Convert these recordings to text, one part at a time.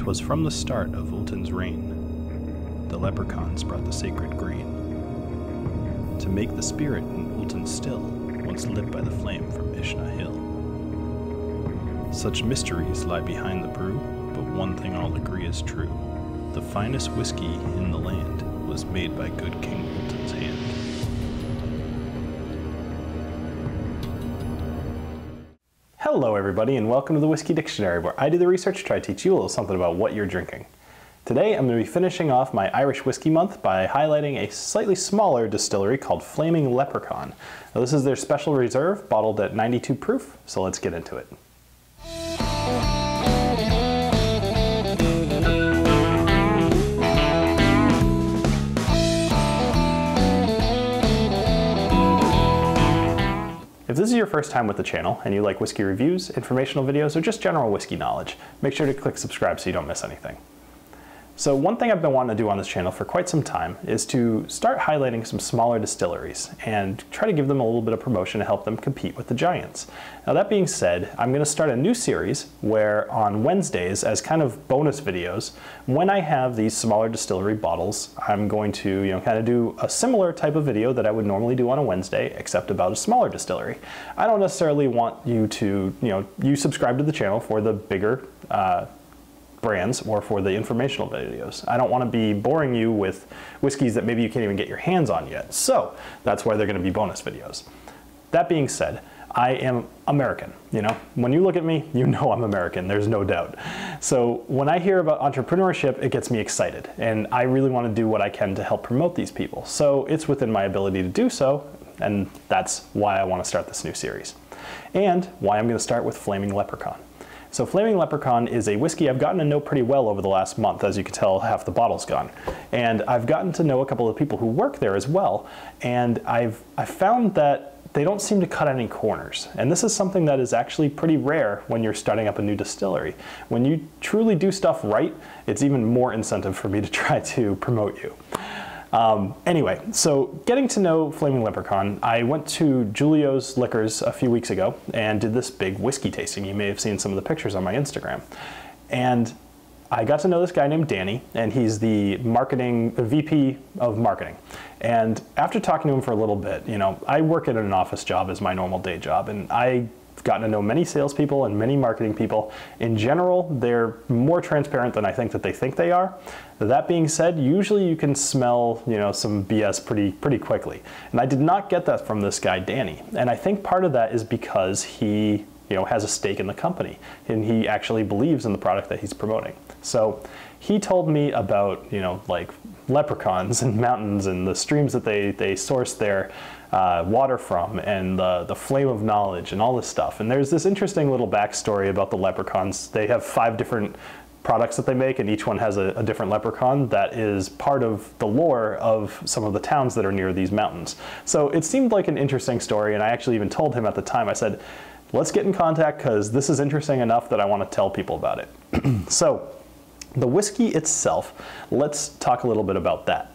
'Twas from the start of Ultin's reign, the leprechauns brought the sacred grain, to make the spirit in Ultin still, once lit by the flame from Ishna Hill. Such mysteries lie behind the brew, but one thing all agree is true. The finest whiskey in the land was made by good King Ultin's hand. Hello everybody, and welcome to the Whiskey Dictionary, where I do the research to try to teach you a little something about what you're drinking. Today I'm going to be finishing off my Irish Whiskey Month by highlighting a slightly smaller distillery called Flaming Leprechaun. Now, this is their special reserve, bottled at 92 proof, so let's get into it. If this is your first time with the channel and you like whiskey reviews, informational videos, or just general whiskey knowledge, make sure to click subscribe so you don't miss anything. So one thing I've been wanting to do on this channel for quite some time is to start highlighting some smaller distilleries and try to give them a little bit of promotion to help them compete with the giants. Now that being said, I'm going to start a new series where on Wednesdays, as kind of bonus videos, when I have these smaller distillery bottles, I'm going to kind of do a similar type of video that I would normally do on a Wednesday, except about a smaller distillery. I don't necessarily want you to, you subscribe to the channel for the bigger brands or for the informational videos. I don't want to be boring you with whiskeys that maybe you can't even get your hands on yet. So that's why they're going to be bonus videos. That being said, I am American. When you look at me, you know I'm American, there's no doubt. So when I hear about entrepreneurship, it gets me excited, and I really want to do what I can to help promote these people. So it's within my ability to do so, and that's why I want to start this new series. And why I'm going to start with Flaming Leprechaun. So Flaming Leprechaun is a whiskey I've gotten to know pretty well over the last month. As you can tell, half the bottle's gone. And I've gotten to know a couple of people who work there as well, and I've found that they don't seem to cut any corners. And this is something that is actually pretty rare when you're starting up a new distillery. When you truly do stuff right, it's even more incentive for me to try to promote you. Anyway, so getting to know Flaming Leprechaun, I went to Julio's Liquors a few weeks ago and did this big whiskey tasting. You may have seen some of the pictures on my Instagram. And I got to know this guy named Danny, and he's the VP of marketing. And after talking to him for a little bit, I work at an office job as my normal day job, and I've gotten to know many salespeople and many marketing people. In general, they're more transparent than I think that they think they are. That being said, usually you can smell, some BS pretty quickly. And I did not get that from this guy, Danny. And I think part of that is because he, has a stake in the company, and he actually believes in the product that he's promoting. So he told me about, like leprechauns and mountains and the streams that they source their water from, and the flame of knowledge and all this stuff. And there's this interesting little backstory about the leprechauns. They have 5 different products that they make, and each one has a different leprechaun that is part of the lore of some of the towns that are near these mountains. So it seemed like an interesting story, and I actually even told him at the time, I said, let's get in contact because this is interesting enough that I want to tell people about it. So the whiskey itself, let's talk a little bit about that.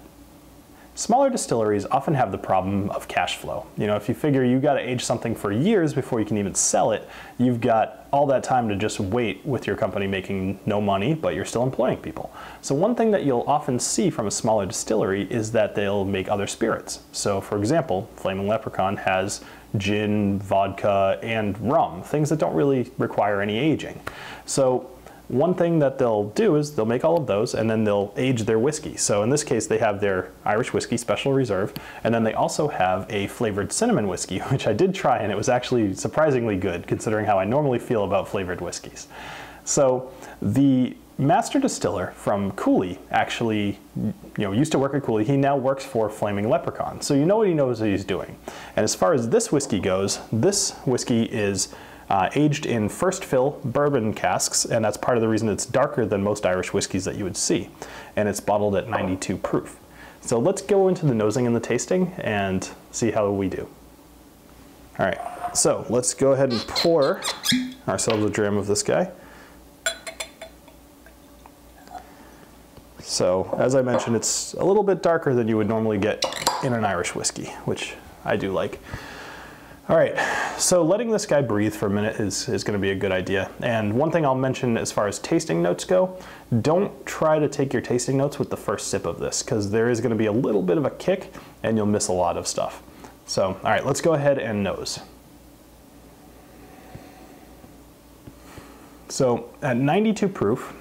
Smaller distilleries often have the problem of cash flow. If you figure you got to age something for years before you can even sell it, you've got all that time to just wait with your company making no money, but you're still employing people. So one thing that you'll often see from a smaller distillery is that they'll make other spirits. So for example, Flaming Leprechaun has gin, vodka, and rum, things that don't really require any aging. So one thing that they'll do is they'll make all of those, and then they'll age their whiskey. So in this case, they have their Irish whiskey special reserve, and then they also have a flavored cinnamon whiskey, which I did try, and it was actually surprisingly good considering how I normally feel about flavored whiskeys. So the master distiller from Cooley actually, used to work at Cooley. He now works for Flaming Leprechaun. So what he knows what he's doing. And as far as this whiskey goes, this whiskey is aged in first fill bourbon casks, and that's part of the reason it's darker than most Irish whiskeys that you would see. And it's bottled at 92 proof. So let's go into the nosing and the tasting and see how we do. All right, so let's go ahead and pour ourselves a dram of this guy. So as I mentioned, it's a little bit darker than you would normally get in an Irish whiskey, which I do like. All right, So letting this guy breathe for a minute is going to be a good idea. And one thing I'll mention as far as tasting notes go, don't try to take your tasting notes with the first sip of this, because there is going to be a little bit of a kick and you'll miss a lot of stuff. So, all right, let's go ahead and nose. So at 92 proof,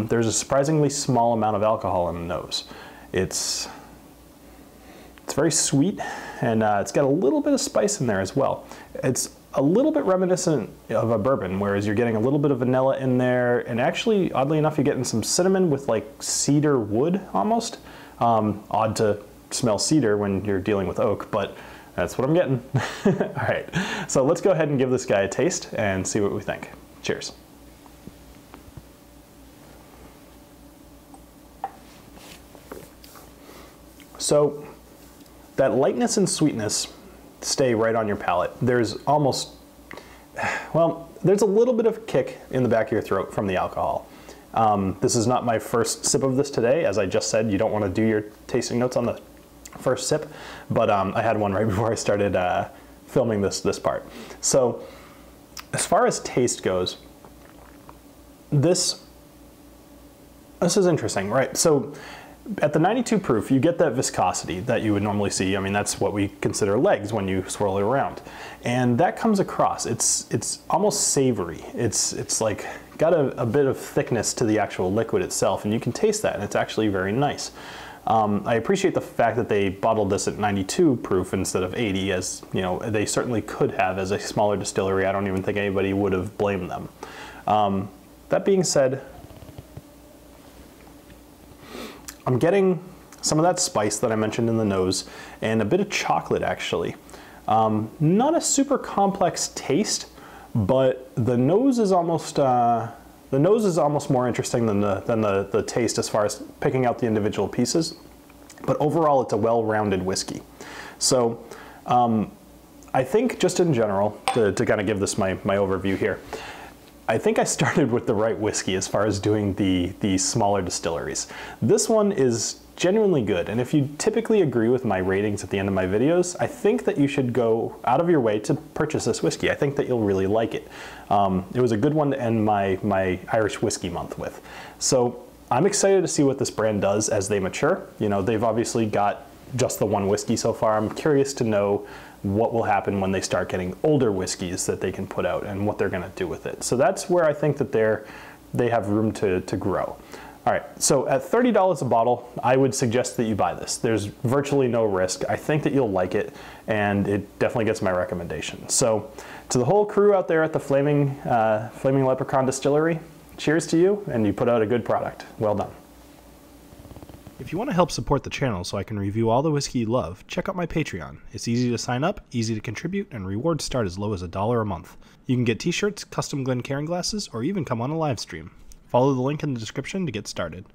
there's a surprisingly small amount of alcohol in the nose. It's very sweet, and it's got a little bit of spice in there as well. It's a little bit reminiscent of a bourbon, whereas you're getting a little bit of vanilla in there, and actually, oddly enough, you're getting some cinnamon with like cedar wood almost. Odd to smell cedar when you're dealing with oak, but that's what I'm getting. All right, so let's go ahead and give this guy a taste and see what we think. Cheers. So that lightness and sweetness stay right on your palate. There's almost, well, there's a little bit of kick in the back of your throat from the alcohol. This is not my first sip of this today. As I just said, you don't want to do your tasting notes on the first sip, but I had one right before I started filming this part. So as far as taste goes, this is interesting, right? So at the 92 proof, you get that viscosity that you would normally see. I mean, that's what we consider legs when you swirl it around. And that comes across. It's almost savory. It's like got a bit of thickness to the actual liquid itself, and you can taste that, and it's actually very nice. I appreciate the fact that they bottled this at 92 proof instead of 80, as you know, they certainly could have as a smaller distillery. I don't even think anybody would have blamed them. That being said, I'm getting some of that spice that I mentioned in the nose and a bit of chocolate actually. Not a super complex taste, but the nose is almost more interesting than the taste as far as picking out the individual pieces. But overall, it's a well-rounded whiskey. So I think just in general, to kind of give this my overview here, I think I started with the right whiskey as far as doing the smaller distilleries. This one is genuinely good, and if you typically agree with my ratings at the end of my videos, I think that you should go out of your way to purchase this whiskey. I think that you'll really like it. It was a good one to end my Irish whiskey month with. So I'm excited to see what this brand does as they mature. You know, they've obviously got just the one whiskey so far. I'm curious to know what will happen when they start getting older whiskeys that they can put out and what they're going to do with it. So that's where I think that they have room to grow. All right, so at $30 a bottle, I would suggest that you buy this. There's virtually no risk. I think that you'll like it, and it definitely gets my recommendation. So to the whole crew out there at the Flaming Leprechaun Distillery, cheers to you, and you put out a good product. Well done. If you want to help support the channel so I can review all the whiskey you love, check out my Patreon. It's easy to sign up, easy to contribute, and rewards start as low as $1 a month. You can get t-shirts, custom Glencairn glasses, or even come on a live stream. Follow the link in the description to get started.